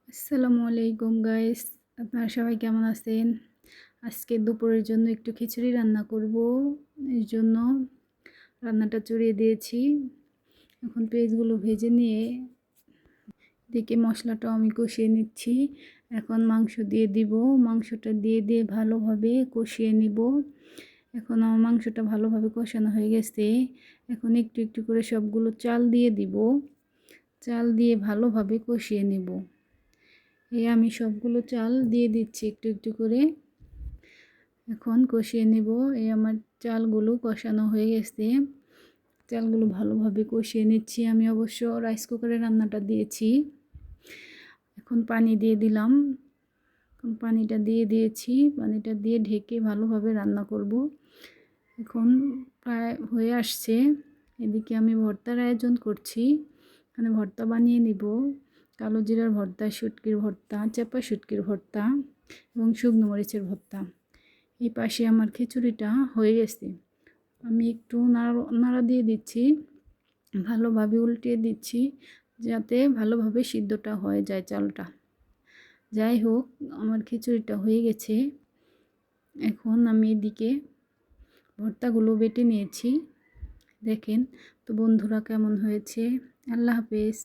আসসালামু আলাইকুম গাইস, আপনারা সবাই কেমন আছেন? আজকে দুপুরের জন্য একটু খিচুড়ি রান্না করব। এর জন্য রান্নাটা চড়িয়ে দিয়েছি। এখন পেঁয়াজগুলো ভেজে নিয়ে এদিকে মশলাটাও আমি কষিয়ে নিচ্ছি। এখন মাংস দিয়ে দিব। মাংসটা দিয়ে ভালোভাবে কষিয়ে নিব। এখন আমার মাংসটা ভালোভাবে কষানো হয়ে গেছে। এখন একটু একটু করে সবগুলো চাল দিয়ে দিব। চাল দিয়ে ভালোভাবে কষিয়ে নেব। আমি সবগুলো চাল দিয়ে দিচ্ছি একটু একটু করে। এখন কষিয়ে নেব। আমার চালগুলো কষানো হয়ে গেছে। চালগুলো ভালোভাবে কষিয়ে নিচ্ছি। আমি অবশ্য রাইস কুকারে রান্নাটা দিয়েছি। এখন পানি দিয়ে দিলাম। এখন পানিটা দিয়ে দিয়েছি। পানিটা দিয়ে ঢেকে ভালোভাবে রান্না করব। এখন প্রায় হয়ে আসছে। এদিকে আমি ভর্তার আয়োজন করছি। এখানে ভর্তা বানিয়ে নিব। কালো জিরার ভর্তা, শুটকির ভর্তা, চাপা শুটকির ভর্তা এবং শুকনো মরিচের ভর্তা। এই পাশে আমার খিচুড়িটা হয়ে গেছে। আমি একটু নাড়া দিয়ে দিচ্ছি, ভালোভাবে উল্টিয়ে দিচ্ছি যাতে ভালোভাবে সিদ্ধটা হয়ে যায় চালটা। যাই হোক, আমার খিচুড়িটা হয়ে গেছে। এখন আমি এদিকে ভর্তাগুলো বেটে নিয়েছি। দেখেন তো বন্ধুরা, কেমন হয়েছে। আল্লাহ হাফেজ।